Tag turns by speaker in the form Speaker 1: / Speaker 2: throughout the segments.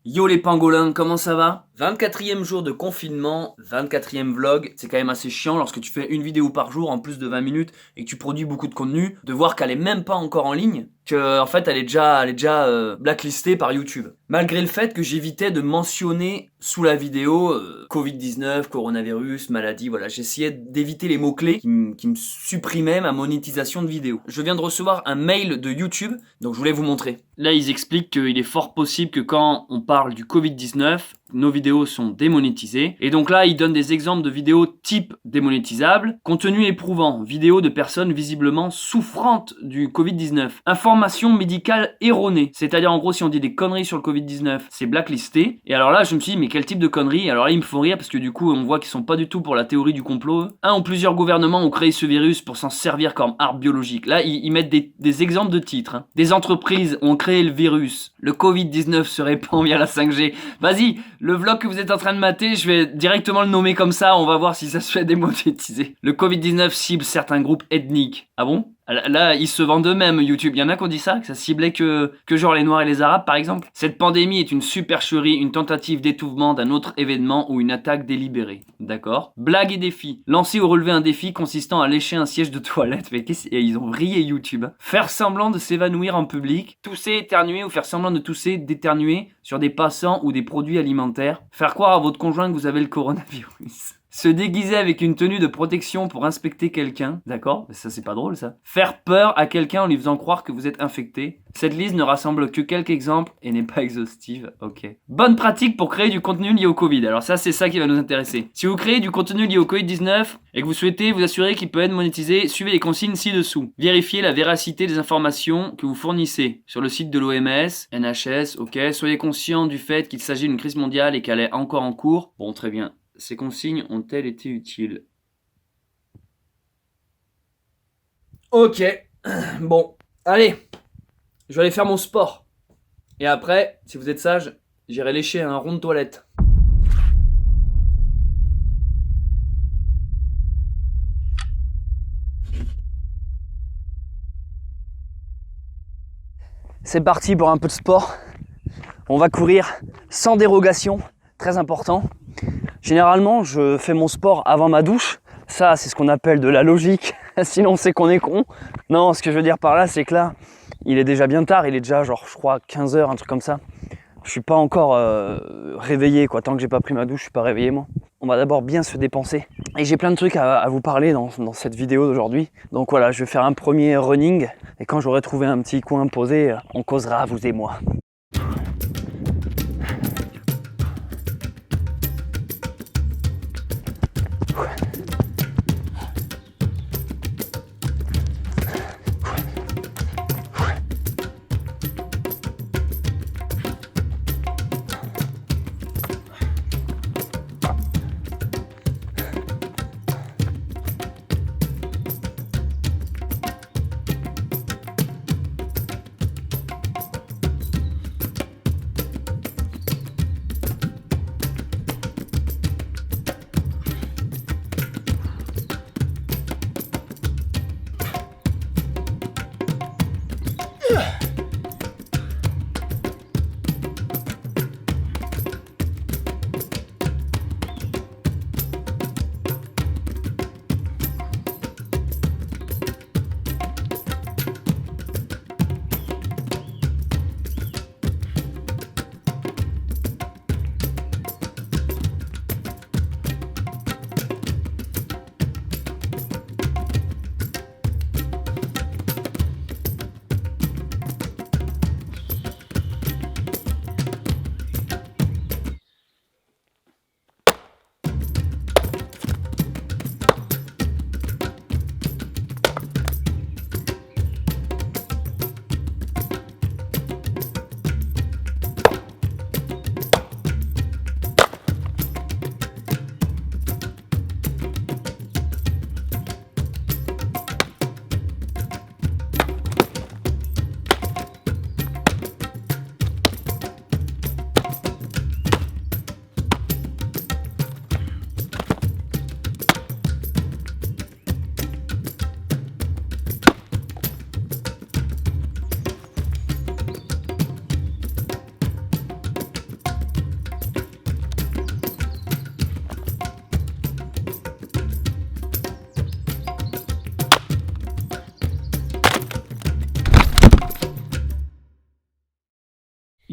Speaker 1: Yo les pangolins, comment ça va? 24e jour de confinement, 24e vlog, c'est quand même assez chiant lorsque tu fais une vidéo par jour en plus de 20 minutes et que tu produis beaucoup de contenu, de voir qu'elle est même pas encore en ligne, que en fait elle est déjà blacklistée par YouTube. Malgré le fait que j'évitais de mentionner sous la vidéo Covid-19, coronavirus, maladie, voilà, j'essayais d'éviter les mots-clés qui me supprimaient ma monétisation de vidéo. Je viens de recevoir un mail de YouTube, donc je voulais vous montrer. Là, ils expliquent qu'il est fort possible que quand on parle du Covid-19, nos vidéos sont démonétisées. Et donc là, ils donnent des exemples de vidéos type démonétisables. Contenu éprouvant, vidéo de personnes visiblement souffrantes du Covid-19. Information médicale erronée. C'est-à-dire en gros, si on dit des conneries sur le Covid-19, c'est blacklisté. Et alors là, je me suis dit, mais quel type de conneries? Alors là, ils me font rire parce que du coup, on voit qu'ils sont pas du tout pour la théorie du complot. Un ou plusieurs gouvernements ont créé ce virus pour s'en servir comme arme biologique. Là, ils mettent des exemples de titres. Hein. Des entreprises ont créé le virus. Le Covid-19 se répand via la 5G. Vas-y, le vlog que vous êtes en train de mater, je vais directement le nommer comme ça, on va voir si ça se fait démonétiser. Le Covid-19 cible certains groupes ethniques. Ah bon? Là, ils se vendent eux-mêmes, YouTube. Il y en a qui ont dit ça, que ça ciblait que genre les Noirs et les Arabes, par exemple. Cette pandémie est une supercherie, une tentative d'étouffement d'un autre événement ou une attaque délibérée. D'accord. Blague et défi. Lancer ou relever un défi consistant à lécher un siège de toilette. Mais ils ont vrillé YouTube. Faire semblant de s'évanouir en public. Tousser, éternuer ou faire semblant de tousser, d'éternuer sur des passants ou des produits alimentaires. Faire croire à votre conjoint que vous avez le coronavirus. Se déguiser avec une tenue de protection pour inspecter quelqu'un, d'accord? Ça c'est pas drôle ça. Faire peur à quelqu'un en lui faisant croire que vous êtes infecté. Cette liste ne rassemble que quelques exemples et n'est pas exhaustive, ok. Bonne pratique pour créer du contenu lié au Covid. Alors ça c'est ça qui va nous intéresser. Si vous créez du contenu lié au Covid-19 et que vous souhaitez vous assurer qu'il peut être monétisé, suivez les consignes ci-dessous. Vérifiez la véracité des informations que vous fournissez sur le site de l'OMS, NHS, ok. Soyez conscient du fait qu'il s'agit d'une crise mondiale et qu'elle est encore en cours. Bon, très bien. Ces consignes ont-elles été utiles? Ok, bon, allez, je vais aller faire mon sport. Et après, si vous êtes sage, j'irai lécher un rond de toilette. C'est parti pour un peu de sport. On va courir sans dérogation, très important. Généralement, je fais mon sport avant ma douche. Ça, c'est ce qu'on appelle de la logique. Sinon, c'est qu'on est con. Non, ce que je veux dire par là, c'est que là, il est déjà bien tard. Il est déjà, genre, je crois, 15h, un truc comme ça. Je suis pas encore réveillé, quoi. Tant que j'ai pas pris ma douche, je suis pas réveillé, moi. On va d'abord bien se dépenser. Et j'ai plein de trucs à vous parler dans cette vidéo d'aujourd'hui. Donc voilà, je vais faire un premier running. Et quand j'aurai trouvé un petit coin posé, on causera, vous et moi.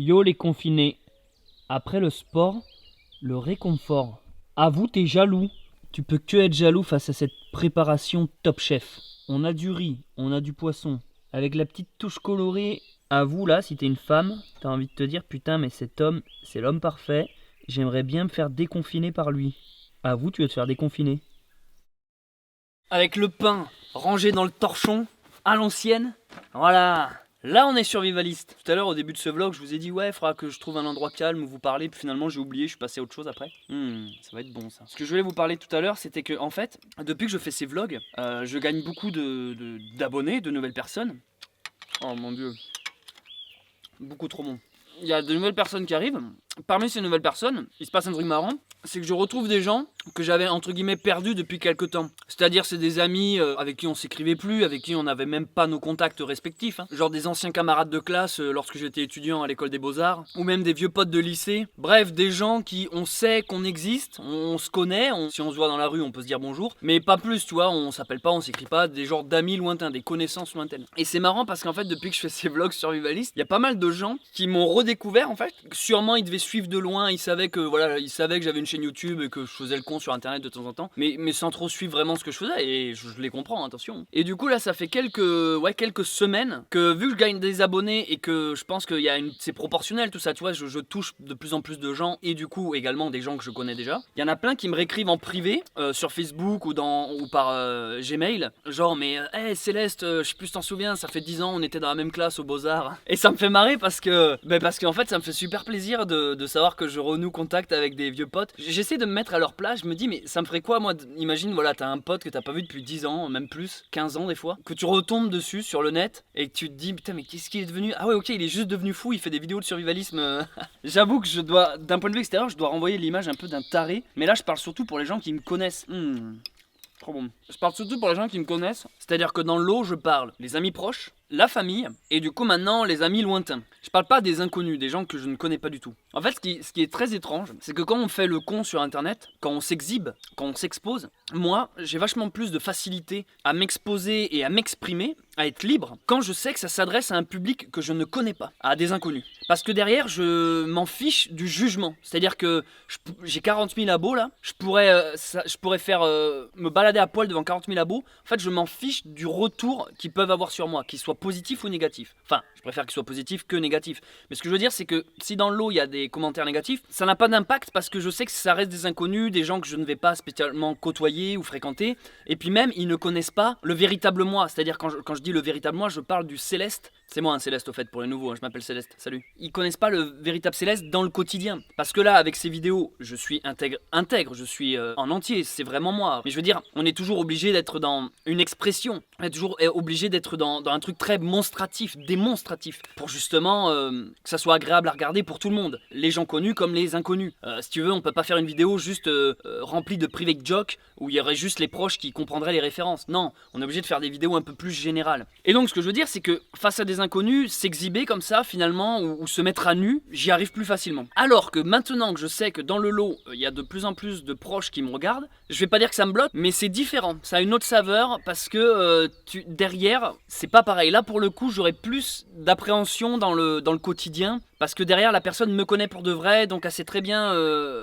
Speaker 1: Yo les confinés, après le sport, le réconfort. Avoue t'es jaloux. Tu peux que être jaloux face à cette préparation top chef. On a du riz, on a du poisson, avec la petite touche colorée. Avoue là, si t'es une femme, t'as envie de te dire putain mais cet homme, c'est l'homme parfait. J'aimerais bien me faire déconfiner par lui. Avoue, tu veux te faire déconfiner. Avec le pain rangé dans le torchon, à l'ancienne. Voilà. Là on est survivaliste. Tout à l'heure au début de ce vlog je vous ai dit ouais il faudra que je trouve un endroit calme où vous parler. Puis finalement j'ai oublié, je suis passé à autre chose après. Ça va être bon ça. Ce que je voulais vous parler tout à l'heure c'était que en fait depuis que je fais ces vlogs je gagne beaucoup d'abonnés, de nouvelles personnes. Oh mon dieu. Beaucoup trop bon. Il y a de nouvelles personnes qui arrivent. Parmi ces nouvelles personnes, il se passe un truc marrant, c'est que je retrouve des gens que j'avais entre guillemets perdus depuis quelques temps. C'est-à-dire c'est des amis avec qui on s'écrivait plus, avec qui on n'avait même pas nos contacts respectifs. Genre des anciens camarades de classe lorsque j'étais étudiant à l'école des Beaux-Arts, ou même des vieux potes de lycée. Bref, des gens qui on sait qu'on existe, on se connaît, si on se voit dans la rue on peut se dire bonjour, mais pas plus, tu vois, on s'appelle pas, on s'écrit pas, des genres d'amis lointains, des connaissances lointaines. Et c'est marrant parce qu'en fait depuis que je fais ces vlogs survivalistes, il y a pas mal de gens qui m'ont redécouvert en fait. Sûrement ils devaient suivre de loin, ils savaient que voilà, ils savaient que j'avais une chaîne YouTube et que je faisais le con sur internet de temps en temps, mais sans trop suivre vraiment ce que je faisais, et je les comprends, attention. Et du coup là ça fait quelques semaines que vu que je gagne des abonnés et que je pense qu'il y a c'est proportionnel tout ça, tu vois, je touche de plus en plus de gens et du coup également des gens que je connais déjà. Il y en a plein qui me réécrivent en privé sur Facebook ou par Gmail, genre mais hey, Céleste, je sais plus si t'en souviens, ça fait 10 ans on était dans la même classe aux Beaux-Arts. Et ça me fait marrer parce qu'en fait ça me fait super plaisir de savoir que je renoue contact avec des vieux potes. J'essaie de me mettre à leur place, je me dis mais ça me ferait quoi moi, imagine voilà t'as un pote que t'as pas vu depuis 10 ans, même plus, 15 ans des fois, que tu retombes dessus sur le net et que tu te dis putain mais qu'est-ce qu'il est devenu. Ah ouais ok il est juste devenu fou, il fait des vidéos de survivalisme. J'avoue que je dois, d'un point de vue extérieur, je dois renvoyer l'image un peu d'un taré, mais là je parle surtout pour les gens qui me connaissent. Trop bon. Je parle surtout pour les gens qui me connaissent, c'est-à-dire que dans l'eau je parle les amis proches, la famille et du coup maintenant les amis lointains. Je parle pas des inconnus, des gens que je ne connais pas du tout. En fait ce qui est très étrange, c'est que quand on fait le con sur internet, quand on s'exhibe, quand on s'expose, moi j'ai vachement plus de facilité à m'exposer et à m'exprimer, à être libre, quand je sais que ça s'adresse à un public que je ne connais pas, à des inconnus. Parce que derrière je m'en fiche du jugement, c'est-à-dire que j'ai 40 000 abos là, je pourrais faire me balader à poil devant 40 000 abos, en fait je m'en fiche du retour qu'ils peuvent avoir sur moi, qu'ils soient positif ou négatif. Enfin, je préfère qu'il soit positif que négatif. Mais ce que je veux dire, c'est que si dans l'eau il y a des commentaires négatifs, ça n'a pas d'impact parce que je sais que ça reste des inconnus, des gens que je ne vais pas spécialement côtoyer ou fréquenter. Et puis même, ils ne connaissent pas le véritable moi. C'est-à-dire, quand je dis le véritable moi, je parle du Céleste. C'est moi un Céleste au fait pour les nouveaux, hein, je m'appelle Céleste, salut. Ils connaissent pas le véritable Céleste dans le quotidien. Parce que là, avec ces vidéos, je suis intègre, je suis en entier, c'est vraiment moi. Mais je veux dire, on est toujours obligé d'être dans une expression. On est toujours obligé d'être dans un truc très démonstratif, pour justement que ça soit agréable à regarder pour tout le monde, les gens connus comme les inconnus. Si tu veux, on peut pas faire une vidéo juste remplie de private jokes où il y aurait juste les proches qui comprendraient les références. Non, on est obligé de faire des vidéos un peu plus générales. Et donc ce que je veux dire, c'est que face à des inconnus, s'exhiber comme ça finalement ou se mettre à nu, j'y arrive plus facilement. Alors que maintenant que je sais que dans le lot, il y a de plus en plus de proches qui me regardent, je vais pas dire que ça me bloque, mais c'est différent, ça a une autre saveur parce que derrière, c'est pas pareil. Là pour le coup, j'aurais plus d'appréhension dans le quotidien. Parce que derrière, la personne me connaît pour de vrai, donc elle sait très bien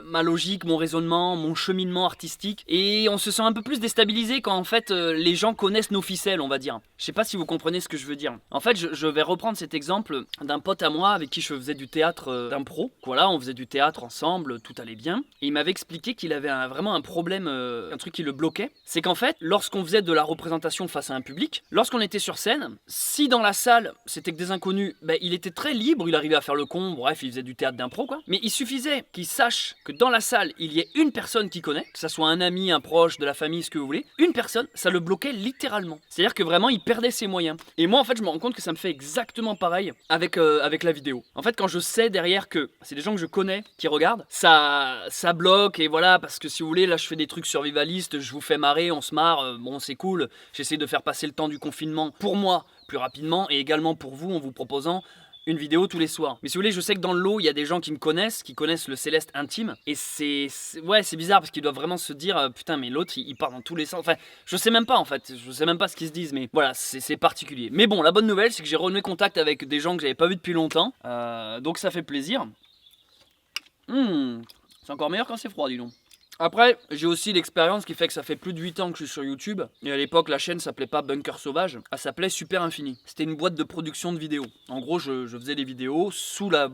Speaker 1: ma logique, mon raisonnement, mon cheminement artistique. Et on se sent un peu plus déstabilisé quand en fait les gens connaissent nos ficelles, on va dire. Je sais pas si vous comprenez ce que je veux dire. En fait, je vais reprendre cet exemple d'un pote à moi avec qui je faisais du théâtre d'impro. Voilà, on faisait du théâtre ensemble, tout allait bien. Et il m'avait expliqué qu'il avait vraiment un problème, un truc qui le bloquait. C'est qu'en fait, lorsqu'on faisait de la représentation face à un public, lorsqu'on était sur scène, si dans la salle c'était que des inconnus, il était très libre, il arrivait à faire le con, bref, il faisait du théâtre d'impro quoi. Mais il suffisait qu'il sache que dans la salle, il y ait une personne qu'il connaît, que ça soit un ami, un proche, de la famille, ce que vous voulez, une personne, ça le bloquait littéralement. C'est-à-dire que vraiment, il perdait ses moyens. Et moi, en fait, je me rends compte que ça me fait exactement pareil avec la vidéo. En fait, quand je sais derrière que c'est des gens que je connais qui regardent, ça bloque et voilà, parce que si vous voulez, là, je fais des trucs survivalistes, je vous fais marrer, on se marre, bon, c'est cool. J'essaie de faire passer le temps du confinement pour moi plus rapidement et également pour vous en vous proposant une vidéo tous les soirs. Mais si vous voulez, je sais que dans le lot, il y a des gens qui me connaissent, qui connaissent le Céleste intime. Et ouais, c'est bizarre parce qu'ils doivent vraiment se dire putain, mais l'autre il part dans tous les sens. Enfin, je sais même pas en fait, je sais même pas ce qu'ils se disent, mais voilà, c'est particulier. Mais bon, la bonne nouvelle, c'est que j'ai renoué contact avec des gens que j'avais pas vu depuis longtemps. Donc ça fait plaisir. C'est encore meilleur quand c'est froid, dis donc. Après, j'ai aussi l'expérience qui fait que ça fait plus de 8 ans que je suis sur YouTube. Et à l'époque, la chaîne s'appelait pas Bunker Sauvage, elle s'appelait Super Infini. C'était une boîte de production de vidéos. En gros, je faisais des vidéos sous la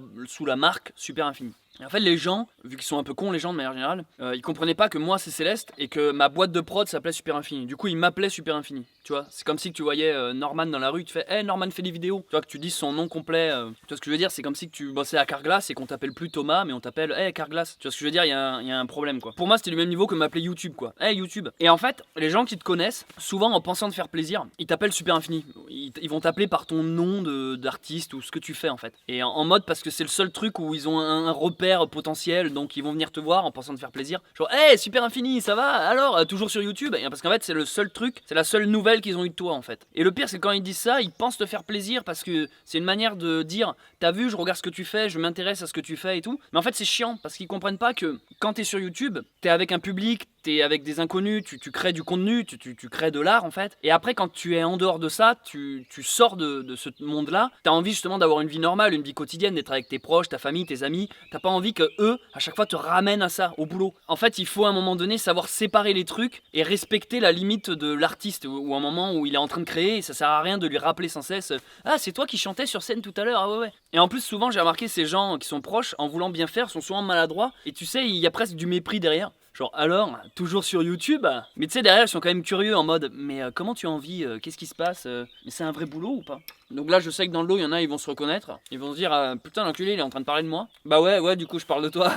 Speaker 1: marque Super Infini. Et en fait, les gens, vu qu'ils sont un peu cons, les gens de manière générale, ils comprenaient pas que moi c'est Céleste et que ma boîte de prod s'appelait Super Infini. Du coup, ils m'appelaient Super Infini. Tu vois, c'est comme si tu voyais Norman dans la rue, tu fais hey, Norman fait des vidéos. Tu vois, que tu dis son nom complet. Tu vois ce que je veux dire? C'est comme si que tu bossais à Carglass et qu'on t'appelle plus Thomas, mais on t'appelle hey Carglass. Tu vois ce que je veux dire? Il y a un problème quoi. Pour moi, c'était du même niveau que m'appeler YouTube quoi. Hey YouTube. Et en fait, les gens qui te connaissent, souvent en pensant te faire plaisir, ils t'appellent Super Infini. Ils vont t'appeler par ton nom d'artiste ou ce que tu fais en fait. Et en mode parce que c'est le seul truc où ils ont un repère potentiel. Donc ils vont venir te voir en pensant te faire plaisir. Genre hey Super Infini, ça va? Alors toujours sur YouTube? Et parce qu'en fait c'est le seul truc, c'est la seule nouvelle qu'ils ont eu de toi en fait. Et le pire c'est quand ils disent ça, ils pensent te faire plaisir parce que c'est une manière de dire t'as vu, je regarde ce que tu fais, je m'intéresse à ce que tu fais et tout. Mais en fait c'est chiant parce qu'ils comprennent pas que quand t'es sur YouTube, t'es avec un public, t'es avec des inconnus, tu crées du contenu, tu crées de l'art en fait. Et après quand tu es en dehors de ça, tu sors de ce monde-là, t'as envie justement d'avoir une vie normale, une vie quotidienne, d'être avec tes proches, ta famille, tes amis. T'as pas envie que eux, à chaque fois, te ramènent à ça, au boulot. En fait, il faut à un moment donné savoir séparer les trucs et respecter la limite de l'artiste ou un moment où il est en train de créer et ça sert à rien de lui rappeler sans cesse ah c'est toi qui chantais sur scène tout à l'heure, ah ouais. Et en plus souvent j'ai remarqué ces gens qui sont proches en voulant bien faire sont souvent maladroits et tu sais il y a presque du mépris derrière. Genre alors, toujours sur YouTube. Mais tu sais derrière ils sont quand même curieux en mode mais comment tu as envie, qu'est-ce qui se passe, mais c'est un vrai boulot ou pas? Donc là je sais que dans le lot il y en a ils vont se reconnaître, ils vont se dire putain l'enculé il est en train de parler de moi. Bah ouais du coup je parle de toi.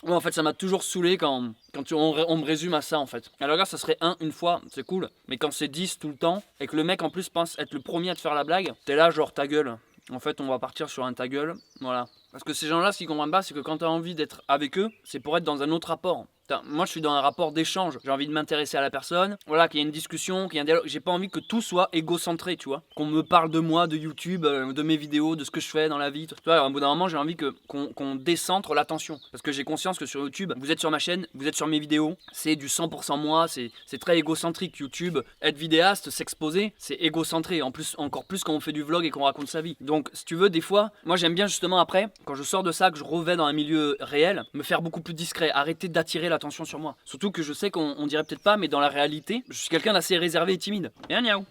Speaker 1: Ouais en fait ça m'a toujours saoulé quand on me résume à ça en fait. Alors regarde ça serait une fois, c'est cool. Mais quand c'est 10 tout le temps et que le mec en plus pense être le premier à te faire la blague, t'es là genre ta gueule. En fait on va partir sur un ta gueule, voilà. Parce que ces gens-là ce qu'ils comprennent pas c'est que quand t'as envie d'être avec eux, c'est pour être dans un autre rapport. Moi je suis dans un rapport d'échange, j'ai envie de m'intéresser à la personne, voilà, qu'il y ait une discussion, qu'il y ait un dialogue, j'ai pas envie que tout soit égocentré, tu vois. Qu'on me parle de moi, de YouTube, de mes vidéos, de ce que je fais dans la vie, tu vois, au bout d'un moment j'ai envie qu'on décentre l'attention. Parce que j'ai conscience que sur YouTube, vous êtes sur ma chaîne, vous êtes sur mes vidéos, c'est du 100% moi, c'est très égocentrique YouTube. Être vidéaste, s'exposer, c'est égocentré, en plus, encore plus quand on fait du vlog et qu'on raconte sa vie. Donc si tu veux, des fois, moi j'aime bien justement après, quand je sors de ça, que je revais dans un milieu réel, me faire beaucoup plus discret, arrêter d'attirer l'attention sur moi. Surtout que je sais qu'on dirait peut-être pas, mais dans la réalité, je suis quelqu'un d'assez réservé et timide. Et un niaou.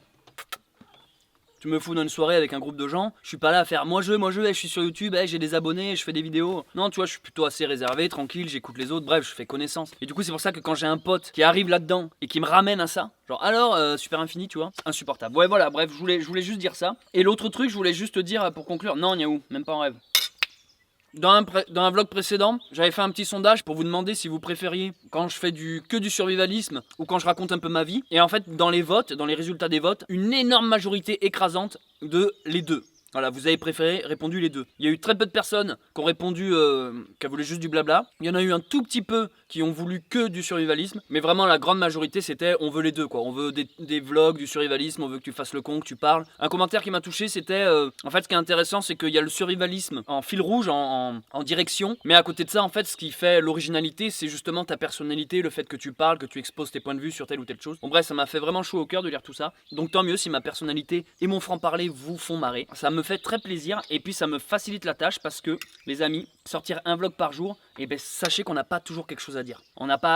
Speaker 1: Tu me fous dans une soirée avec un groupe de gens, je suis pas là à faire moi je, je suis sur YouTube, j'ai des abonnés, je fais des vidéos. Non, tu vois, je suis plutôt assez réservé, tranquille, j'écoute les autres, bref, je fais connaissance. Et du coup, c'est pour ça que quand j'ai un pote qui arrive là-dedans et qui me ramène à ça, genre alors, Super Infini, tu vois, insupportable. Ouais, voilà, bref, je voulais juste dire ça. Et l'autre truc, je voulais juste te dire pour conclure, non, niaou, même pas en rêve. Dans un vlog précédent, j'avais fait un petit sondage pour vous demander si vous préfériez quand je fais que du survivalisme ou quand je raconte un peu ma vie. Et en fait, dans les votes, dans les résultats des votes, une énorme majorité écrasante de les deux. Voilà, vous avez répondu les deux. Il y a eu très peu de personnes qui ont répondu qui voulaient juste du blabla. Il y en a eu un tout petit peu qui ont voulu que du survivalisme. Mais vraiment, la grande majorité, c'était on veut les deux, quoi. On veut des vlogs, du survivalisme, on veut que tu fasses le con, que tu parles. Un commentaire qui m'a touché, c'était en fait, ce qui est intéressant, c'est qu'il y a le survivalisme en fil rouge, en direction. Mais à côté de ça, en fait, ce qui fait l'originalité, c'est justement ta personnalité, le fait que tu parles, que tu exposes tes points de vue sur telle ou telle chose. Bon, bref, ça m'a fait vraiment chaud au cœur de lire tout ça. Donc, tant mieux si ma personnalité et mon franc-parler vous font marrer. Ça me fait très plaisir et puis ça me facilite la tâche parce que les amis, sortir un vlog par jour, et ben sachez qu'on n'a pas toujours quelque chose à dire.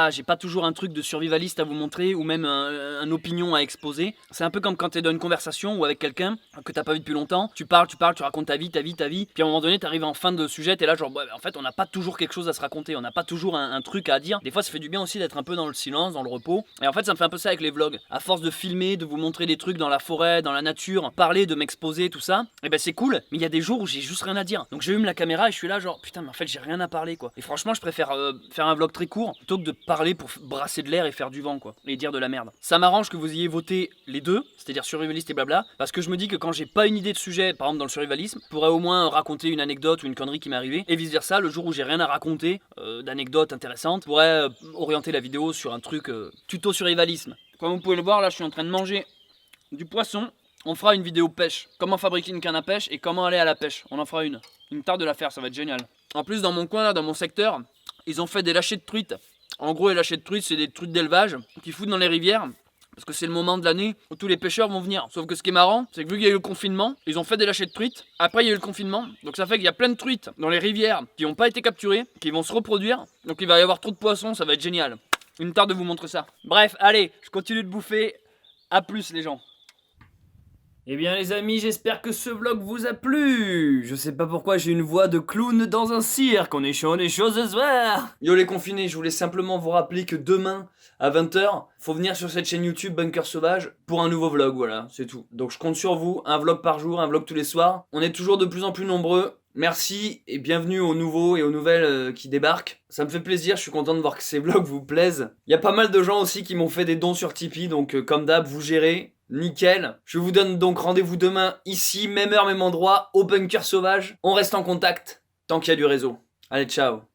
Speaker 1: J'ai pas toujours un truc de survivaliste à vous montrer ou même un opinion à exposer. C'est un peu comme quand t'es dans une conversation ou avec quelqu'un que t'as pas vu depuis longtemps, tu parles, tu racontes ta vie, puis à un moment donné t'arrives en fin de sujet, t'es là genre en fait on n'a pas toujours quelque chose à se raconter, on n'a pas toujours un truc à dire. Des fois ça fait du bien aussi d'être un peu dans le silence, dans le repos. Et en fait ça me fait un peu ça avec les vlogs. À force de filmer, de vous montrer des trucs dans la forêt, dans la nature, parler, de m'exposer, tout ça, et ben c'est cool, mais il y a des jours où j'ai juste rien à dire. Donc j'allume la caméra et je suis là genre putain mais en fait j'ai rien à parler quoi. Et franchement je préfère faire un vlog très court plutôt que de parler pour brasser de l'air et faire du vent quoi, et dire de la merde. Ça m'arrange que vous ayez voté les deux, c'est-à-dire survivaliste et blabla, parce que je me dis que quand j'ai pas une idée de sujet, par exemple dans le survivalisme, je pourrais au moins raconter une anecdote ou une connerie qui m'est arrivée, et vice versa, le jour où j'ai rien à raconter, d'anecdotes intéressantes, je pourrais orienter la vidéo sur un truc tuto survivalisme. Comme vous pouvez le voir là je suis en train de manger du poisson On fera une vidéo pêche. Comment fabriquer une canne à pêche et comment aller à la pêche. On en fera une. Une tarde de la faire, ça va être génial. En plus, dans mon coin, là, dans mon secteur, ils ont fait des lâchers de truites. En gros, les lâchers de truites, c'est des truites d'élevage qu'ils foutent dans les rivières. Parce que c'est le moment de l'année où tous les pêcheurs vont venir. Sauf que ce qui est marrant, c'est que vu qu'il y a eu le confinement, ils ont fait des lâchers de truites. Après, il y a eu le confinement. Donc ça fait qu'il y a plein de truites dans les rivières qui n'ont pas été capturées, qui vont se reproduire. Donc il va y avoir trop de poissons, ça va être génial. Une tarde de vous montrer ça. Bref, allez, je continue de bouffer. A plus les gens. Eh bien les amis, j'espère que ce vlog vous a plu. Je sais pas pourquoi j'ai une voix de clown dans un cirque. On est chaud, on est chaud ce soir. Yo les confinés, je voulais simplement vous rappeler que demain à 20h, faut venir sur cette chaîne YouTube Bunker Sauvage pour un nouveau vlog, voilà, c'est tout. Donc je compte sur vous, un vlog par jour, un vlog tous les soirs. On est toujours de plus en plus nombreux. Merci et bienvenue aux nouveaux et aux nouvelles qui débarquent. Ça me fait plaisir, je suis content de voir que ces vlogs vous plaisent. Il y a pas mal de gens aussi qui m'ont fait des dons sur Tipeee, donc comme d'hab, vous gérez. Nickel. Je vous donne donc rendez-vous demain, ici, même heure, même endroit, au Bunker Sauvage. On reste en contact, tant qu'il y a du réseau. Allez, ciao.